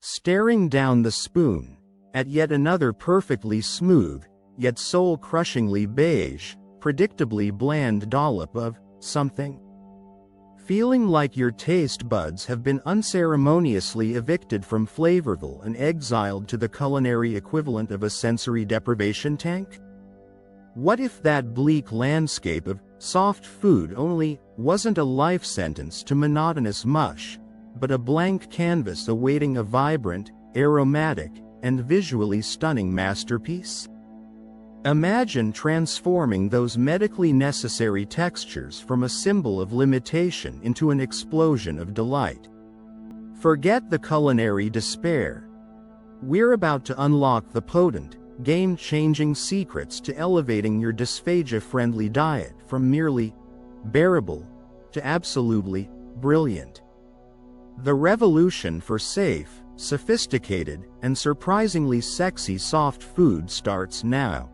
staring down the spoon at yet another perfectly smooth, yet soul-crushingly beige, predictably bland dollop of something. Feeling like your taste buds have been unceremoniously evicted from Flavorful and exiled to the culinary equivalent of a sensory deprivation tank? What if that bleak landscape of soft food only wasn't a life sentence to monotonous mush, but a blank canvas awaiting a vibrant, aromatic, and visually stunning masterpiece? Imagine transforming those medically necessary textures from a symbol of limitation into an explosion of delight. Forget the culinary despair. We're about to unlock the potent, game-changing secrets to elevating your dysphagia-friendly diet from merely bearable to absolutely brilliant. The revolution for safe, sophisticated, and surprisingly sexy soft food starts now.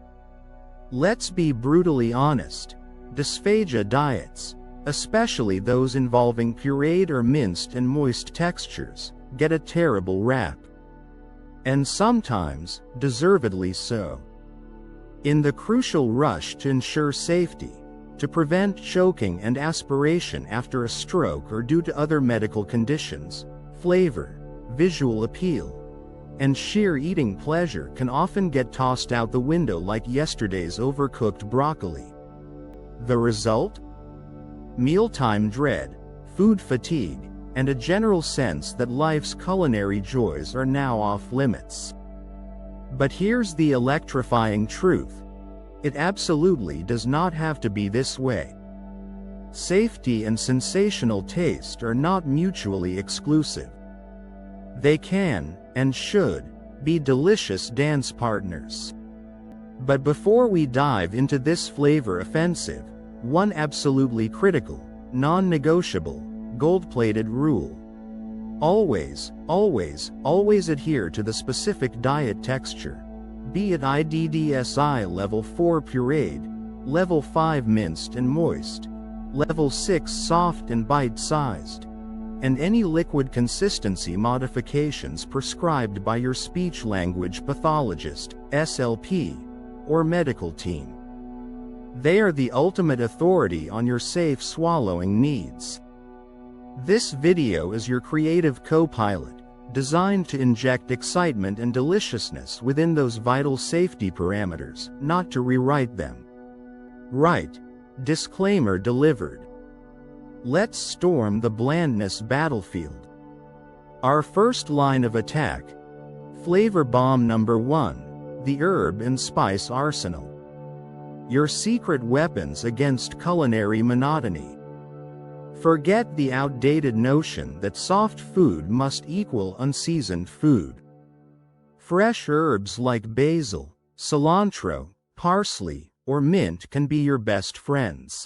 Let's be brutally honest. Dysphagia diets, especially those involving pureed or minced and moist textures, get a terrible rap. And sometimes, deservedly so. In the crucial rush to ensure safety, to prevent choking and aspiration after a stroke or due to other medical conditions, flavor, visual appeal, and sheer eating pleasure can often get tossed out the window like yesterday's overcooked broccoli. The result? Mealtime dread, food fatigue, and a general sense that life's culinary joys are now off limits. But here's the electrifying truth. It absolutely does not have to be this way. Safety and sensational taste are not mutually exclusive. They can, and should, be delicious dance partners. But before we dive into this flavor offensive, one absolutely critical, non-negotiable, gold-plated rule. Always, always, always adhere to the specific diet texture. Be it IDDSI level 4 pureed, level 5 minced and moist, level 6 soft and bite-sized, and any liquid consistency modifications prescribed by your speech-language pathologist, SLP, or medical team. They are the ultimate authority on your safe swallowing needs. This video is your creative co-pilot, designed to inject excitement and deliciousness within those vital safety parameters, not to rewrite them. Right. Disclaimer delivered. Let's storm the blandness battlefield. Our first line of attack. Flavor bomb number 1, the herb and spice arsenal. Your secret weapons against culinary monotony. Forget the outdated notion that soft food must equal unseasoned food. Fresh herbs like basil, cilantro, parsley, or mint can be your best friends.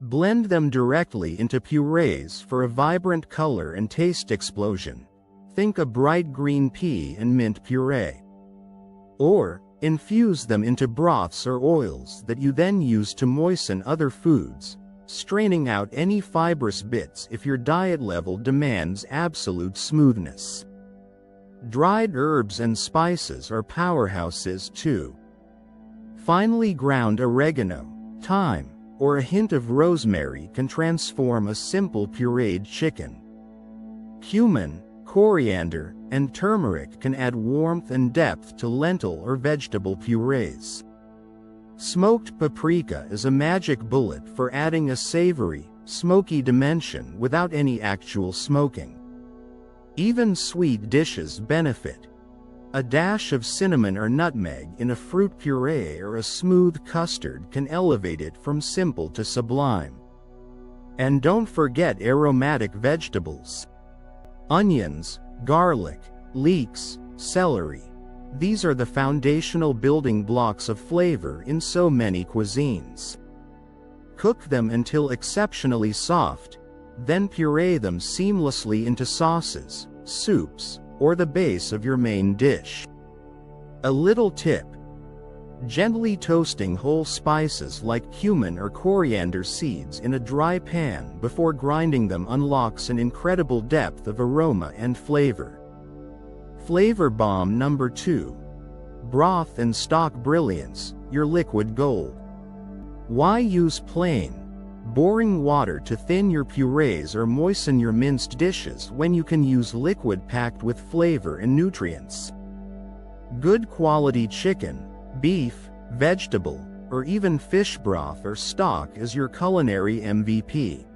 Blend them directly into purees for a vibrant color and taste explosion. Think a bright green pea and mint puree. Or, infuse them into broths or oils that you then use to moisten other foods, straining out any fibrous bits if your diet level demands absolute smoothness. Dried herbs and spices are powerhouses too. Finely ground oregano, thyme, or a hint of rosemary can transform a simple pureed chicken. Cumin, coriander, and turmeric can add warmth and depth to lentil or vegetable purees. Smoked paprika is a magic bullet for adding a savory, smoky dimension without any actual smoking. Even sweet dishes benefit. A dash of cinnamon or nutmeg in a fruit puree or a smooth custard can elevate it from simple to sublime. And don't forget aromatic vegetables. Onions, garlic, leeks, celery. These are the foundational building blocks of flavor in so many cuisines. Cook them until exceptionally soft, then puree them seamlessly into sauces, soups, or the base of your main dish. A little tip. Gently toasting whole spices like cumin or coriander seeds in a dry pan before grinding them unlocks an incredible depth of aroma and flavor. Flavor Bomb number 2. Broth and stock Brilliance, your liquid gold. Why use plain, boring water to thin your purees or moisten your minced dishes when you can use liquid packed with flavor and nutrients? Good quality chicken, beef, vegetable, or even fish broth or stock is your culinary MVP.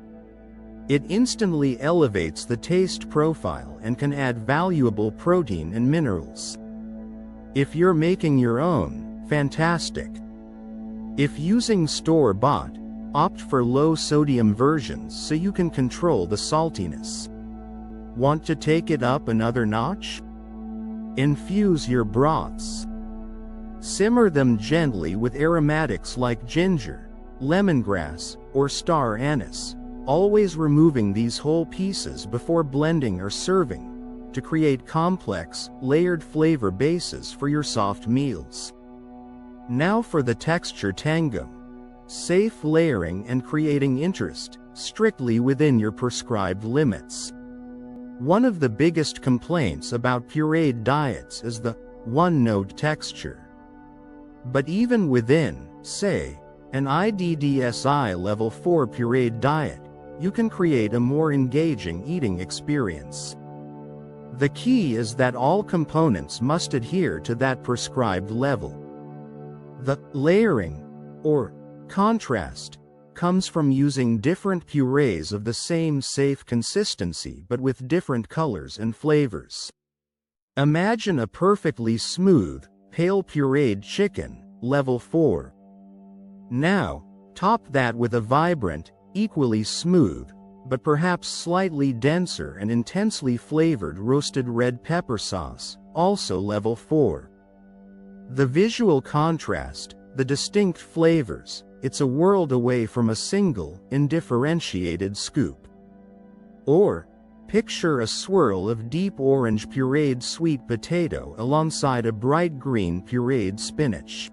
It instantly elevates the taste profile and can add valuable protein and minerals. If you're making your own, fantastic. If using store-bought, opt for low-sodium versions so you can control the saltiness. Want to take it up another notch? Infuse your broths. Simmer them gently with aromatics like ginger, lemongrass, or star anise, always removing these whole pieces before blending or serving, to create complex, layered flavor bases for your soft meals. Now for the texture Tango. Safe layering and creating interest, strictly within your prescribed limits. One of the biggest complaints about pureed diets is the one-note texture. But even within, say, an IDDSI level 4 pureed diet, you can create a more engaging eating experience. The key is that all components must adhere to that prescribed level. The layering, or contrast, comes from using different purees of the same safe consistency but with different colors and flavors. Imagine a perfectly smooth, pale pureed chicken, level 4. Now, top that with a vibrant, equally smooth, but perhaps slightly denser and intensely flavored roasted red pepper sauce, also level 4. The visual contrast, the distinct flavors, it's a world away from a single, undifferentiated scoop. Or, picture a swirl of deep orange pureed sweet potato alongside a bright green pureed spinach.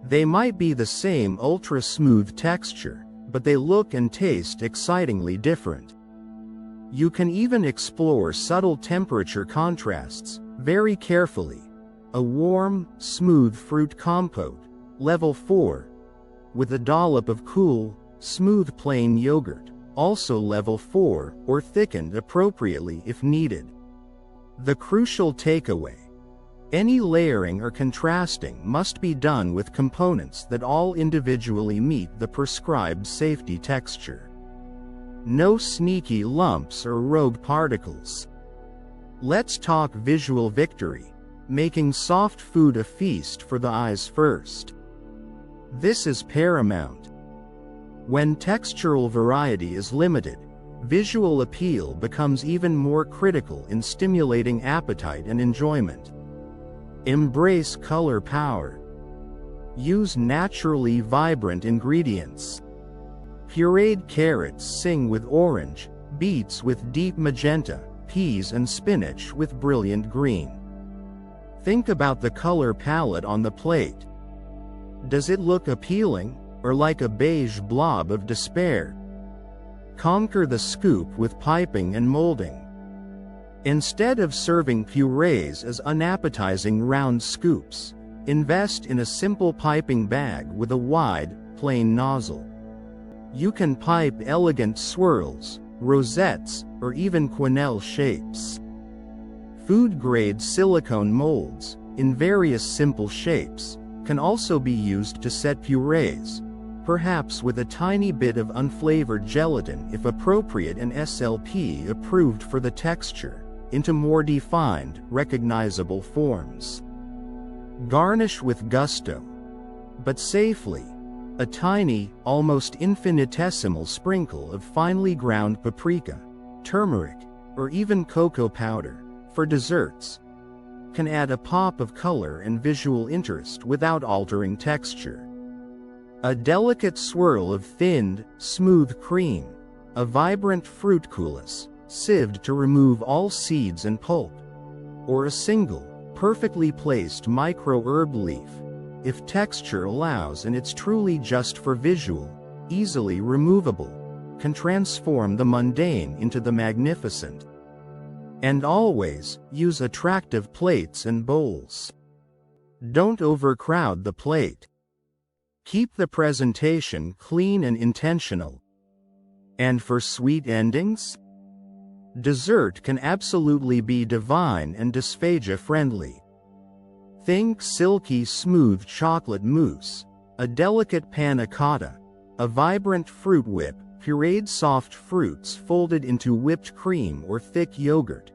They might be the same ultra-smooth texture, but they look and taste excitingly different. You can even explore subtle temperature contrasts, very carefully. A warm, smooth fruit compote, level 4, with a dollop of cool, smooth plain yogurt, also level 4, or thickened appropriately if needed. The crucial takeaway: any layering or contrasting must be done with components that all individually meet the prescribed safety texture. No sneaky lumps or rogue particles. Let's talk visual victory, making soft food a feast for the eyes first. This is paramount. When textural variety is limited, visual appeal becomes even more critical in stimulating appetite and enjoyment. Embrace color power. Use naturally vibrant ingredients. Pureed carrots sing with orange, beets with deep magenta, peas and spinach with brilliant green. Think about the color palette on the plate. Does it look appealing, or like a beige blob of despair? Conquer the scoop with piping and molding. Instead of serving purees as unappetizing round scoops, invest in a simple piping bag with a wide, plain nozzle. You can pipe elegant swirls, rosettes, or even quenelle shapes. Food-grade silicone molds, in various simple shapes, can also be used to set purees, perhaps with a tiny bit of unflavored gelatin if appropriate and SLP approved for the texture, into more defined, recognizable forms. Garnish with gusto, but safely. A tiny, almost infinitesimal sprinkle of finely ground paprika, turmeric, or even cocoa powder, for desserts, can add a pop of color and visual interest without altering texture. A delicate swirl of thinned, smooth cream, a vibrant fruit coulis, sieved to remove all seeds and pulp, or a single, perfectly placed micro-herb leaf, if texture allows and it's truly just for visual, easily removable, can transform the mundane into the magnificent. And always, use attractive plates and bowls. Don't overcrowd the plate. Keep the presentation clean and intentional. And for sweet endings? Dessert can absolutely be divine and dysphagia-friendly. Think silky smooth chocolate mousse, a delicate panna cotta, a vibrant fruit whip, pureed soft fruits folded into whipped cream or thick yogurt,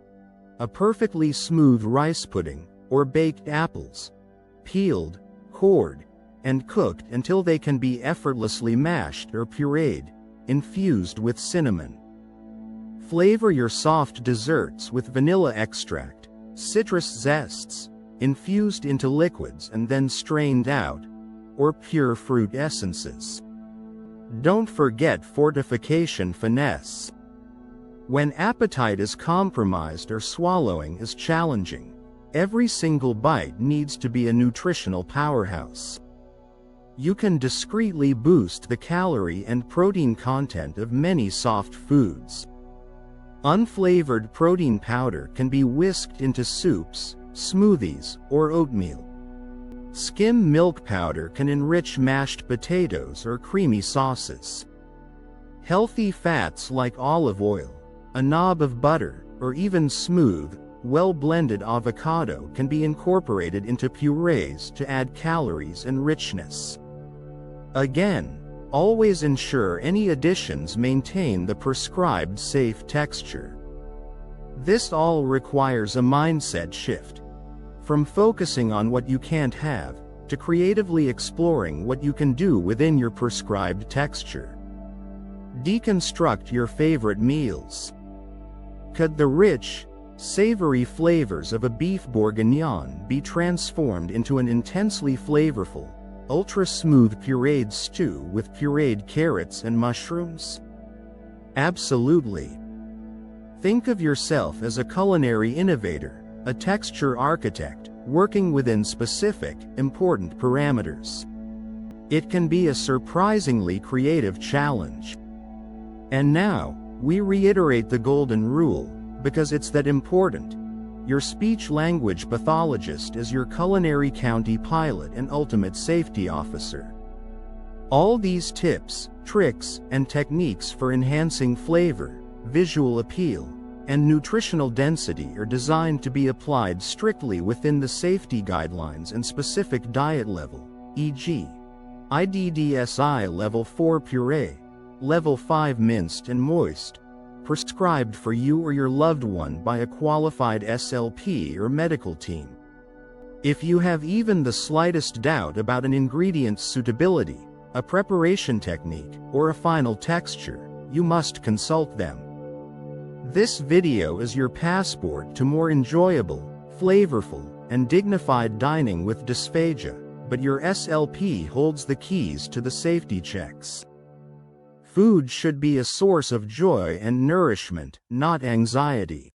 a perfectly smooth rice pudding, or baked apples, peeled, cored, and cooked until they can be effortlessly mashed or pureed, infused with cinnamon. Flavor your soft desserts with vanilla extract, citrus zests, infused into liquids and then strained out, or pure fruit essences. Don't forget fortification finesse. When appetite is compromised or swallowing is challenging, every single bite needs to be a nutritional powerhouse. You can discreetly boost the calorie and protein content of many soft foods. Unflavored protein powder can be whisked into soups, smoothies, or oatmeal. Skim milk powder can enrich mashed potatoes or creamy sauces. Healthy fats like olive oil, a knob of butter, or even smooth, well-blended avocado can be incorporated into purees to add calories and richness. Again, always ensure any additions maintain the prescribed safe texture. This all requires a mindset shift. From focusing on what you can't have, to creatively exploring what you can do within your prescribed texture. Deconstruct your favorite meals. Could the rich, savory flavors of a beef bourguignon be transformed into an intensely flavorful, ultra-smooth pureed stew with pureed carrots and mushrooms? Absolutely. Think of yourself as a culinary innovator, a texture architect, working within specific, important parameters. It can be a surprisingly creative challenge. And now, we reiterate the golden rule, because it's that important. Your speech-language pathologist is your culinary county pilot and ultimate safety officer. All these tips, tricks, and techniques for enhancing flavor, visual appeal, and nutritional density are designed to be applied strictly within the safety guidelines and specific diet level, e.g., IDDSI Level 4 puree, Level 5 minced and moist, prescribed for you or your loved one by a qualified SLP or medical team. If you have even the slightest doubt about an ingredient's suitability, a preparation technique, or a final texture, you must consult them. This video is your passport to more enjoyable, flavorful, and dignified dining with dysphagia, but your SLP holds the keys to the safety checks. Food should be a source of joy and nourishment, not anxiety.